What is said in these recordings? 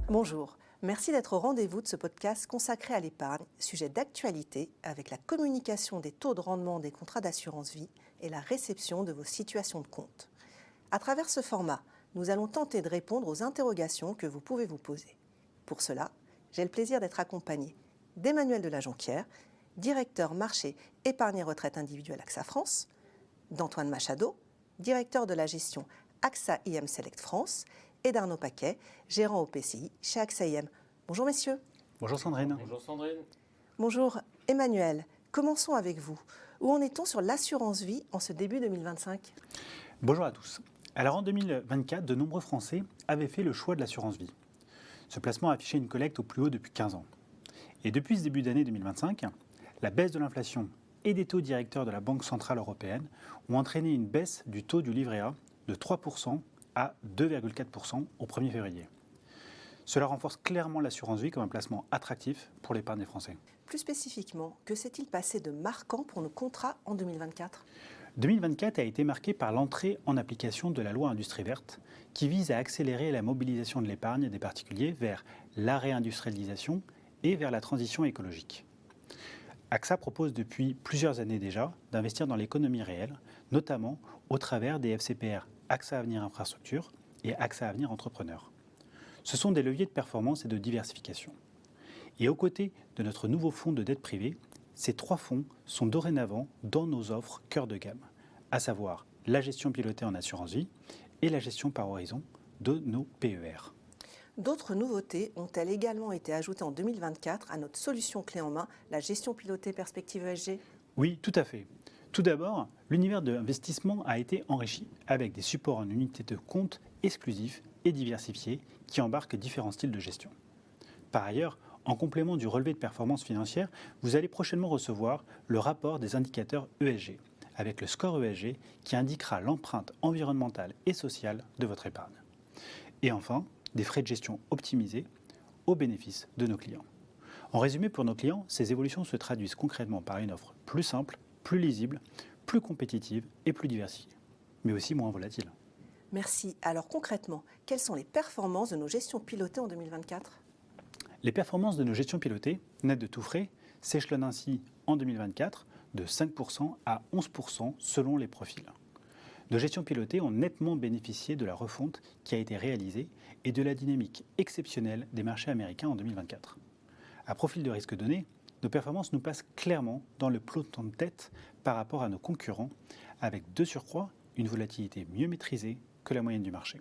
Bonjour, merci d'être au rendez-vous de ce podcast consacré à l'épargne, sujet d'actualité avec la communication des taux de rendement des contrats d'assurance vie et la réception de vos situations de compte. À travers ce format, nous allons tenter de répondre aux interrogations que vous pouvez vous poser. Pour cela, j'ai le plaisir d'être accompagné d'Emmanuel de la Jonquière, directeur marché épargne et retraite individuelle AXA France, d'Antoine Machado, directeur de la gestion AXA IM Select France, et d'Arnaud Paquet, gérant au PCI chez AXA IM. Bonjour messieurs. Bonjour Sandrine. Bonjour Sandrine. Bonjour Emmanuel. Commençons avec vous. Où en est-on sur l'assurance vie en ce début 2025 ? Bonjour à tous. Alors en 2024, de nombreux Français avaient fait le choix de l'assurance vie. Ce placement affichait une collecte au plus haut depuis 15 ans. Et depuis ce début d'année 2025, la baisse de l'inflation et des taux directeurs de la Banque Centrale Européenne ont entraîné une baisse du taux du livret A de 3% à 2,4% au 1er février. Cela renforce clairement l'assurance vie comme un placement attractif pour l'épargne des Français. Plus spécifiquement, que s'est-il passé de marquant pour nos contrats en 2024 ? 2024 a été marqué par l'entrée en application de la loi Industrie verte qui vise à accélérer la mobilisation de l'épargne des particuliers vers la réindustrialisation et vers la transition écologique. AXA propose depuis plusieurs années déjà d'investir dans l'économie réelle, notamment au travers des FCPR AXA Avenir Infrastructure et AXA Avenir Entrepreneur. Ce sont des leviers de performance et de diversification. Et aux côtés de notre nouveau fonds de dette privée, ces trois fonds sont dorénavant dans nos offres cœur de gamme, à savoir la gestion pilotée en assurance vie et la gestion par horizon de nos PER. D'autres nouveautés ont-elles également été ajoutées en 2024 à notre solution clé en main, la gestion pilotée perspective ESG ? Oui, tout à fait. Tout d'abord, l'univers de l'investissement a été enrichi avec des supports en unités de compte exclusifs et diversifiés qui embarquent différents styles de gestion. Par ailleurs, en complément du relevé de performance financière, vous allez prochainement recevoir le rapport des indicateurs ESG, avec le score ESG qui indiquera l'empreinte environnementale et sociale de votre épargne. Et enfin, des frais de gestion optimisés au bénéfice de nos clients. En résumé, pour nos clients, ces évolutions se traduisent concrètement par une offre plus simple, plus lisible, plus compétitive et plus diversifiée, mais aussi moins volatile. Merci. Alors concrètement, quelles sont les performances de nos gestions pilotées en 2024 ? Les performances de nos gestions pilotées, nettes de tout frais, s'échelonnent ainsi en 2024 de 5% à 11% selon les profils. Nos gestions pilotées ont nettement bénéficié de la refonte qui a été réalisée et de la dynamique exceptionnelle des marchés américains en 2024. À profil de risque donné, nos performances nous passent clairement dans le peloton de tête par rapport à nos concurrents, avec de surcroît une volatilité mieux maîtrisée que la moyenne du marché.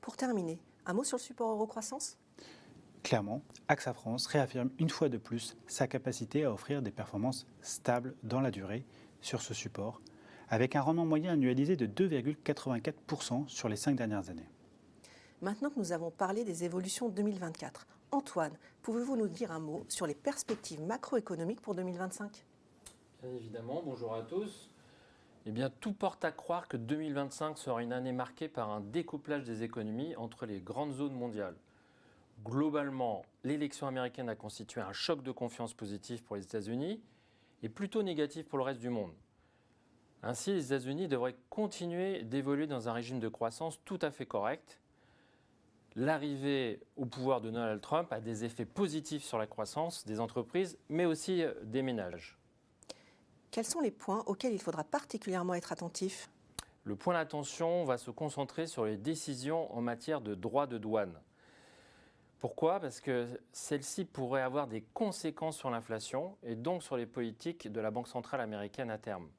Pour terminer, un mot sur le support Eurocroissance ? Clairement, AXA France réaffirme une fois de plus sa capacité à offrir des performances stables dans la durée sur ce support, avec un rendement moyen annualisé de 2,84% sur les 5 dernières années. Maintenant que nous avons parlé des évolutions de 2024, Antoine, pouvez-vous nous dire un mot sur les perspectives macroéconomiques pour 2025 ? Bien évidemment, bonjour à tous. Eh bien, tout porte à croire que 2025 sera une année marquée par un découplage des économies entre les grandes zones mondiales. Globalement, l'élection américaine a constitué un choc de confiance positif pour les États-Unis et plutôt négatif pour le reste du monde. Ainsi, les États-Unis devraient continuer d'évoluer dans un régime de croissance tout à fait correct. L'arrivée au pouvoir de Donald Trump a des effets positifs sur la croissance des entreprises, mais aussi des ménages. Quels sont les points auxquels il faudra particulièrement être attentif ? Le point d'attention va se concentrer sur les décisions en matière de droits de douane. Pourquoi ? Parce que celles-ci pourraient avoir des conséquences sur l'inflation et donc sur les politiques de la Banque centrale américaine à terme.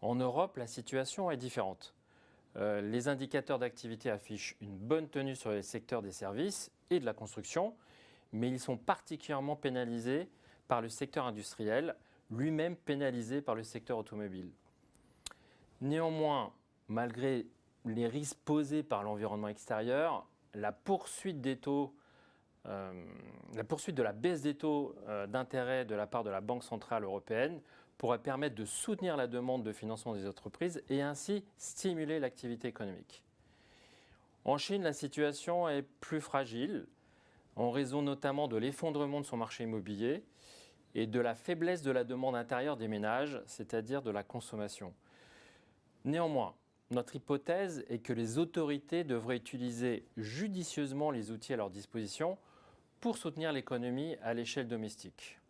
En Europe, la situation est différente. Les indicateurs d'activité affichent une bonne tenue sur les secteurs des services et de la construction, mais ils sont particulièrement pénalisés par le secteur industriel, lui-même pénalisé par le secteur automobile. Néanmoins, malgré les risques posés par l'environnement extérieur, la poursuite des taux, la poursuite de la baisse des taux d'intérêt de la part de la Banque centrale européenne pourrait permettre de soutenir la demande de financement des entreprises et ainsi stimuler l'activité économique. En Chine, la situation est plus fragile, en raison notamment de l'effondrement de son marché immobilier et de la faiblesse de la demande intérieure des ménages, c'est-à-dire de la consommation. Néanmoins, Notre hypothèse est que les autorités devraient utiliser judicieusement les outils à leur disposition pour soutenir l'économie à l'échelle domestique.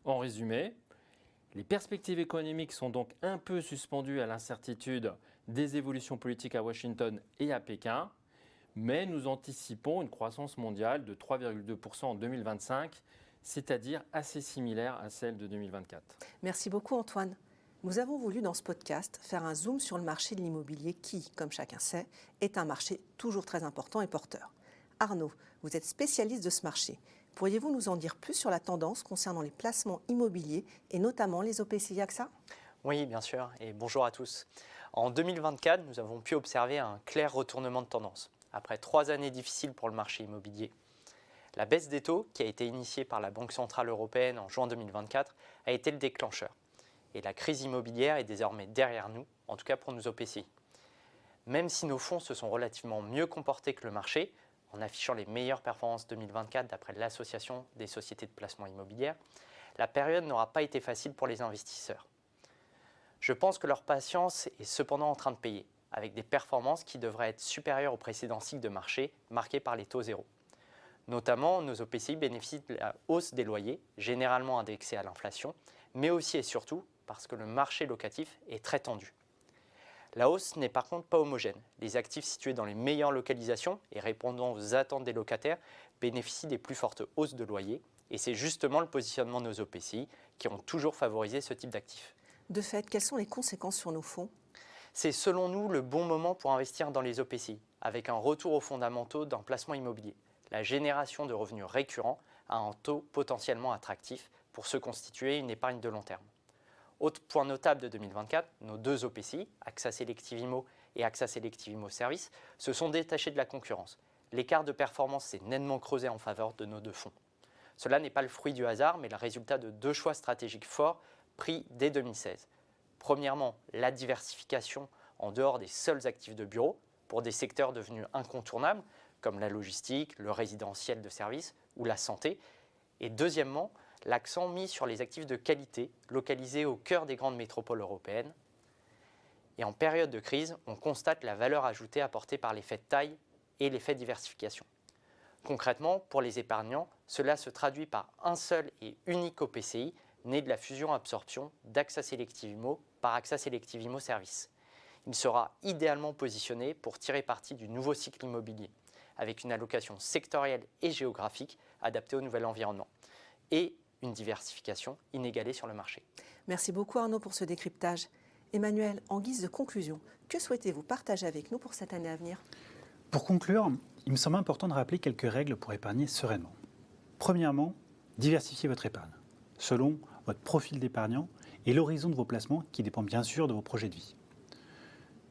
En résumé, les perspectives économiques sont donc un peu suspendues à l'incertitude des évolutions politiques à Washington et à Pékin, mais nous anticipons une croissance mondiale de 3,2% en 2025, c'est-à-dire assez similaire à celle de 2024. Merci beaucoup Antoine. Nous avons voulu dans ce podcast faire un zoom sur le marché de l'immobilier qui, comme chacun sait, est un marché toujours très important et porteur. Arnaud, vous êtes spécialiste de ce marché. Pourriez-vous nous en dire plus sur la tendance concernant les placements immobiliers et notamment les OPCI AXA ? Oui, bien sûr, et bonjour à tous. En 2024, nous avons pu observer un clair retournement de tendance, après 3 années difficiles pour le marché immobilier. La baisse des taux, qui a été initiée par la Banque centrale européenne en juin 2024, a été le déclencheur. Et la crise immobilière est désormais derrière nous, en tout cas pour nos OPCI. Même si nos fonds se sont relativement mieux comportés que le marché, en affichant les meilleures performances 2024 d'après l'Association des sociétés de placement immobilière, la période n'aura pas été facile pour les investisseurs. Je pense que leur patience est cependant en train de payer, avec des performances qui devraient être supérieures au précédent cycle de marché marqué par les taux zéro. Notamment, nos OPCI bénéficient de la hausse des loyers, généralement indexés à l'inflation, mais aussi et surtout parce que le marché locatif est très tendu. La hausse n'est par contre pas homogène. Les actifs situés dans les meilleures localisations et répondant aux attentes des locataires bénéficient des plus fortes hausses de loyers, et c'est justement le positionnement de nos OPCI qui ont toujours favorisé ce type d'actifs. De fait, quelles sont les conséquences sur nos fonds ? C'est selon nous le bon moment pour investir dans les OPCI, avec un retour aux fondamentaux d'un placement immobilier, la génération de revenus récurrents à un taux potentiellement attractif pour se constituer une épargne de long terme. Autre point notable de 2024, nos 2 OPCI, AXA Selective Immo et AXA Selective Immo Service, se sont détachés de la concurrence. L'écart de performance s'est nettement creusé en faveur de nos 2 fonds. Cela n'est pas le fruit du hasard, mais le résultat de 2 choix stratégiques forts pris dès 2016. Premièrement, la diversification en dehors des seuls actifs de bureau pour des secteurs devenus incontournables comme la logistique, le résidentiel de services ou la santé. Et deuxièmement, l'accent mis sur les actifs de qualité localisés au cœur des grandes métropoles européennes. Et en période de crise, on constate la valeur ajoutée apportée par l'effet de taille et l'effet de diversification. Concrètement, pour les épargnants, cela se traduit par un seul et unique OPCI né de la fusion-absorption d'AXA Selective Immo par AXA Selective Immo Service. Il sera idéalement positionné pour tirer parti du nouveau cycle immobilier, avec une allocation sectorielle et géographique adaptée au nouvel environnement, et une diversification inégalée sur le marché. Merci beaucoup Arnaud pour ce décryptage. Emmanuel, en guise de conclusion, que souhaitez-vous partager avec nous pour cette année à venir ? Pour conclure, il me semble important de rappeler quelques règles pour épargner sereinement. Premièrement, diversifiez votre épargne, selon votre profil d'épargnant et l'horizon de vos placements qui dépend bien sûr de vos projets de vie.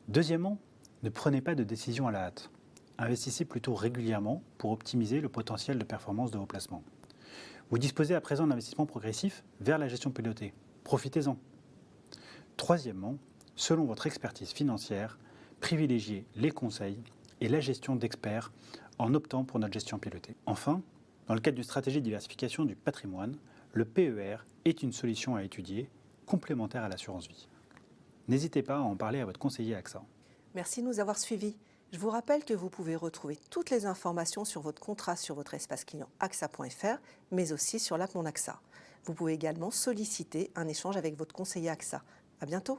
Deuxièmement, ne prenez pas de décision à la hâte. Investissez plutôt régulièrement pour optimiser le potentiel de performance de vos placements. Vous disposez à présent d'investissements progressifs vers la gestion pilotée. Profitez-en. Troisièmement, selon votre expertise financière, privilégiez les conseils et la gestion d'experts en optant pour notre gestion pilotée. Enfin, dans le cadre d'une stratégie de diversification du patrimoine, le PER est une solution à étudier, complémentaire à l'assurance vie. N'hésitez pas à en parler à votre conseiller AXA. Merci de nous avoir suivis. Je vous rappelle que vous pouvez retrouver toutes les informations sur votre contrat sur votre espace client axa.fr, mais aussi sur l'app Mon AXA. Vous pouvez également solliciter un échange avec votre conseiller AXA. À bientôt.